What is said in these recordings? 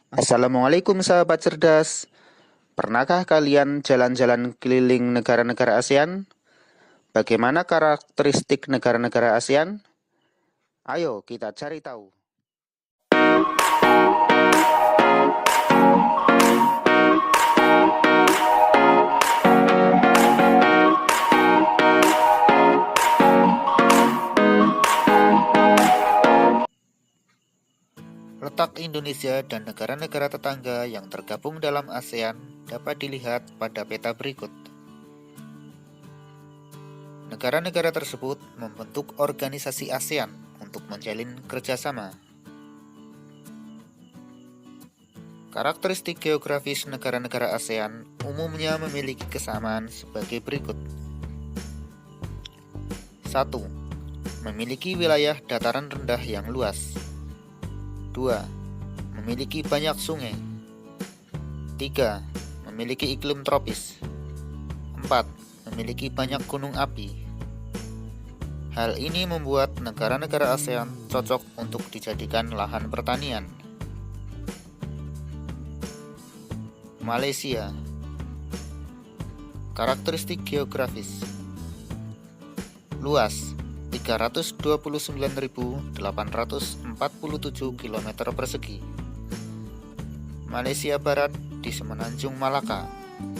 Assalamualaikum sahabat cerdas. Pernahkah kalian jalan-jalan keliling negara-negara ASEAN? Bagaimana karakteristik negara-negara ASEAN? Ayo kita cari tahu. Letak Indonesia dan negara-negara tetangga yang tergabung dalam ASEAN dapat dilihat pada peta berikut. Negara-negara tersebut membentuk organisasi ASEAN untuk menjalin kerjasama. Karakteristik geografis negara-negara ASEAN umumnya memiliki kesamaan sebagai berikut. 1. Memiliki wilayah dataran rendah yang luas. 2. Memiliki banyak sungai. 3. Memiliki iklim tropis. 4. Memiliki banyak gunung api. Hal ini membuat negara-negara ASEAN cocok untuk dijadikan lahan pertanian. Malaysia. Karakteristik geografis. Luas 329.847 km persegi. Malaysia Barat di Semenanjung Malaka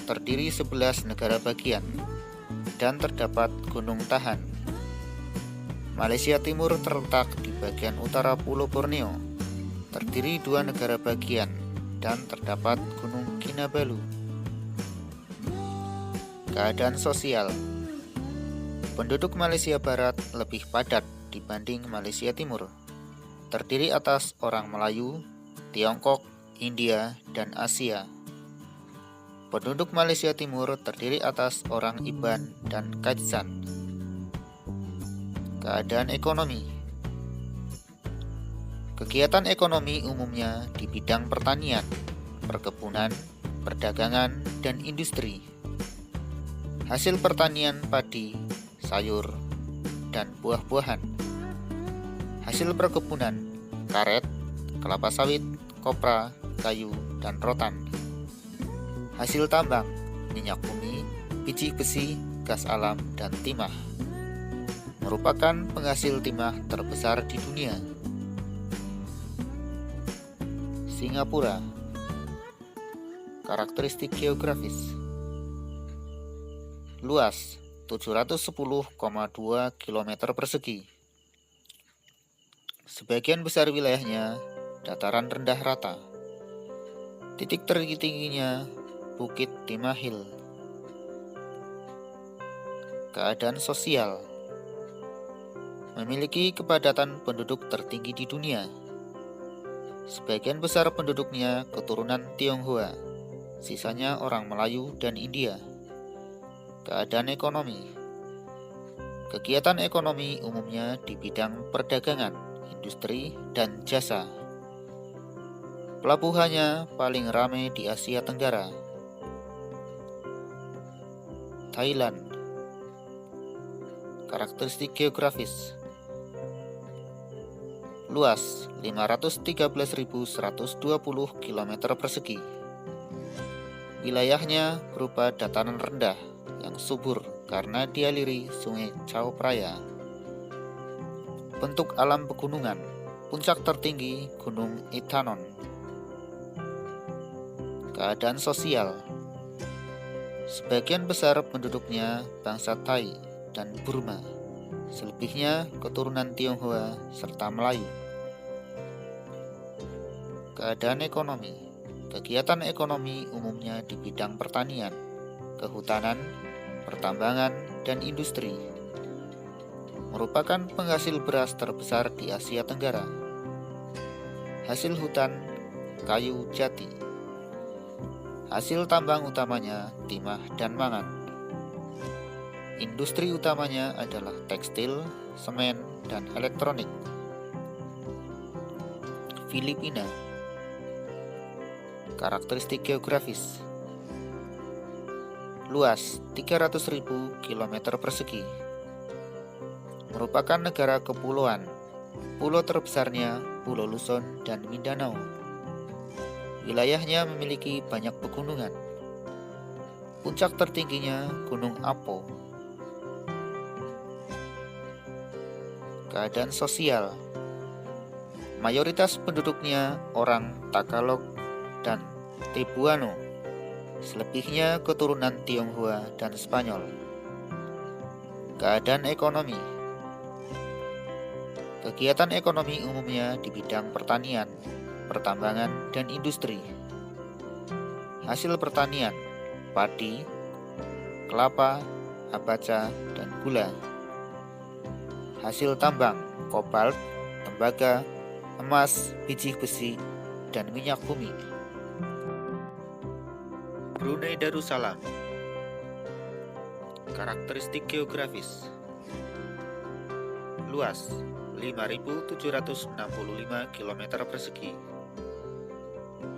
terdiri 11 negara bagian dan terdapat Gunung Tahan. Malaysia Timur terletak di bagian utara Pulau Borneo, terdiri 2 negara bagian dan terdapat Gunung Kinabalu. Keadaan sosial. Penduduk Malaysia Barat lebih padat dibanding Malaysia Timur, terdiri atas orang Melayu, Tiongkok, India, dan Asia. Penduduk Malaysia Timur terdiri atas orang Iban dan Kajsan. Keadaan ekonomi. Kegiatan ekonomi umumnya di bidang pertanian, perkebunan, perdagangan, dan industri. Hasil pertanian padi, sayur, dan buah-buahan. Hasil perkebunan, karet, kelapa sawit, kopra, kayu, dan rotan. Hasil tambang, minyak bumi, biji besi, gas alam, dan timah. Merupakan penghasil timah terbesar di dunia. Singapura. Karakteristik geografis. Luas 710,2 km persegi. Sebagian besar wilayahnya dataran rendah rata. Titik tertingginya Bukit Timah Hill. Keadaan sosial. Memiliki kepadatan penduduk tertinggi di dunia. Sebagian besar penduduknya keturunan Tionghoa, sisanya orang Melayu dan India. Keadaan ekonomi. Kegiatan ekonomi umumnya di bidang perdagangan, industri, dan jasa. Pelabuhannya paling ramai di Asia Tenggara. Thailand. Karakteristik geografis. Luas 513.120 km persegi. Wilayahnya berupa dataran rendah yang subur karena dialiri Sungai Chao Phraya. Bentuk alam pegunungan. Puncak tertinggi Gunung Itanon. Keadaan sosial. Sebagian besar penduduknya bangsa Thai dan Burma. Selebihnya keturunan Tionghoa serta Melayu. Keadaan ekonomi. Kegiatan ekonomi umumnya di bidang pertanian, kehutanan, pertambangan, dan industri. Merupakan penghasil beras terbesar di Asia Tenggara. Hasil hutan, kayu jati. Hasil tambang utamanya timah dan mangan. Industri utamanya adalah tekstil, semen, dan elektronik. Filipina. Karakteristik geografis. Luas 300.000 km persegi. Merupakan negara kepulauan. Pulau terbesarnya Pulau Luzon dan Mindanao. Wilayahnya memiliki banyak pegunungan. Puncak tertingginya Gunung Apo. Keadaan sosial. Mayoritas penduduknya orang Tagalog dan Cebuano. Selebihnya keturunan Tionghoa dan Spanyol. Keadaan ekonomi. Kegiatan ekonomi umumnya di bidang pertanian, pertambangan, dan industri. Hasil pertanian, padi, kelapa, abaca, dan gula. Hasil tambang, kobalt, tembaga, emas, biji besi, dan minyak bumi. Brunei Darussalam. Karakteristik geografis. Luas 5.765 km persegi.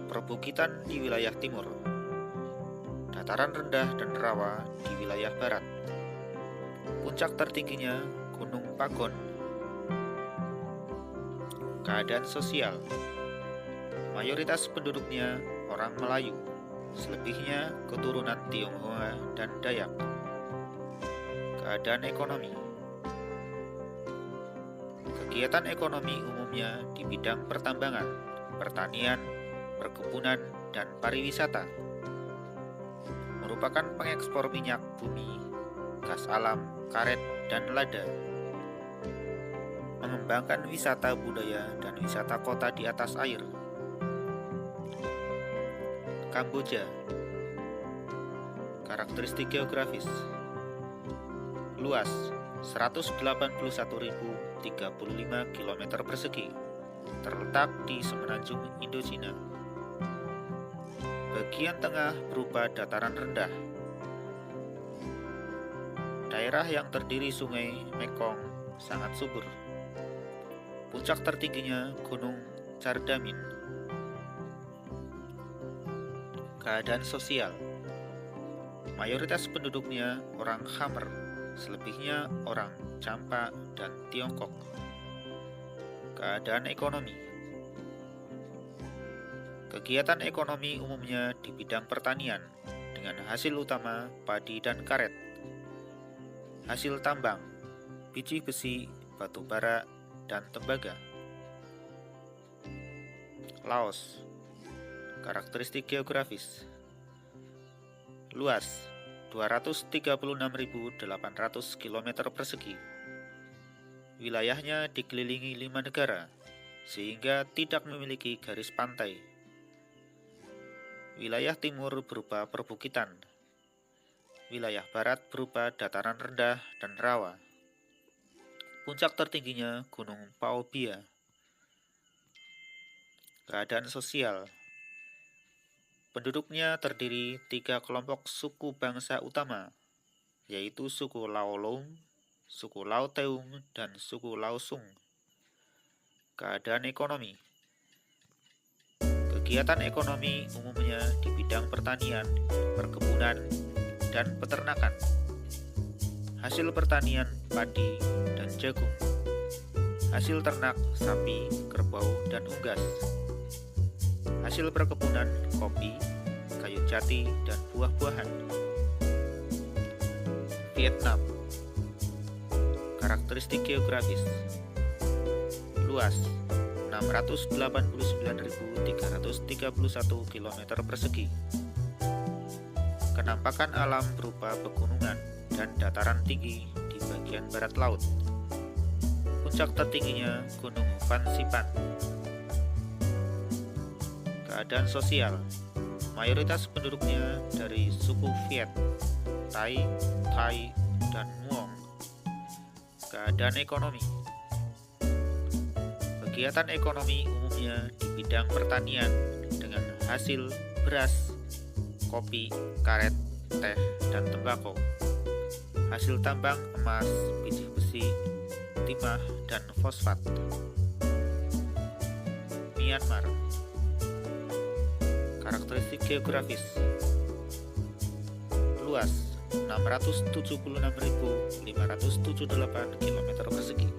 Perbukitan di wilayah timur. Dataran rendah dan rawa di wilayah barat. Puncak tertingginya Gunung Pagon. Keadaan sosial. Mayoritas penduduknya orang Melayu. Selebihnya keturunan Tionghoa dan Dayak. Keadaan ekonomi. Kegiatan ekonomi umumnya di bidang pertambangan, pertanian, perkebunan, dan pariwisata. Merupakan pengekspor minyak bumi, gas alam, karet, dan lada. Mengembangkan wisata budaya dan wisata kota di atas air. Kamboja. Karakteristik geografis. Luas 181.035 km persegi, terletak di semenanjung Indochina. Bagian tengah berupa dataran rendah. Daerah yang terdiri sungai Mekong sangat subur. Puncak tertingginya Gunung Cardamin. Keadaan sosial. Mayoritas penduduknya orang Khmer, selebihnya orang Champa dan Tiongkok. Keadaan ekonomi. Kegiatan ekonomi umumnya di bidang pertanian, dengan hasil utama padi dan karet. Hasil tambang, biji besi, batu bara, dan tembaga. Laos. Karakteristik geografis. Luas 236.800 km persegi. Wilayahnya dikelilingi 5 negara, sehingga tidak memiliki garis pantai. Wilayah timur berupa perbukitan. Wilayah barat berupa dataran rendah dan rawa. Puncak tertingginya Gunung Pao Bia. Keadaan sosial. Penduduknya terdiri 3 kelompok suku bangsa utama, yaitu suku Lao Lom, suku Lao Teung, dan suku Lao Sung. Keadaan ekonomi. Kegiatan ekonomi umumnya di bidang pertanian, perkebunan, dan peternakan. Hasil pertanian padi dan jagung. Hasil ternak sapi, kerbau, dan unggas. Hasil perkebunan kopi, kayu jati, dan buah-buahan. Vietnam. Karakteristik geografis. Luas 689.331 km persegi. Kenampakan alam berupa pegunungan dan dataran tinggi di bagian barat laut. Puncak tertingginya Gunung Fansipan. Keadaan sosial. Mayoritas penduduknya dari suku Viet, Thai, dan Muong. Keadaan ekonomi. Kegiatan ekonomi umumnya di bidang pertanian dengan hasil beras, kopi, karet, teh, dan tembakau. Hasil tambang emas, biji besi, timah, dan fosfat. Myanmar. Karakteristik geografis. Luas 676.578 km persegi.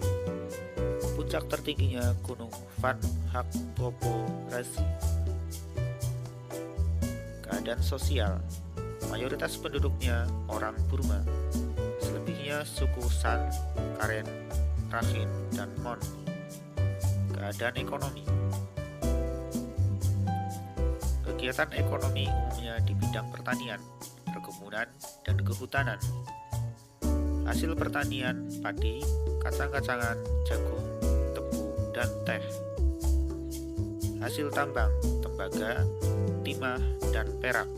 Puncak tertingginya Gunung Van Hak Popo Rasi. Keadaan sosial, mayoritas penduduknya orang Burma, selebihnya suku San, Karen, Rakhine, dan Mon. Keadaan ekonomi. Kegiatan ekonomi umumnya di bidang pertanian, perkebunan, dan kehutanan. Hasil pertanian padi, kacang-kacangan, jagung, tebu, dan teh. Hasil tambang, tembaga, timah, dan perak.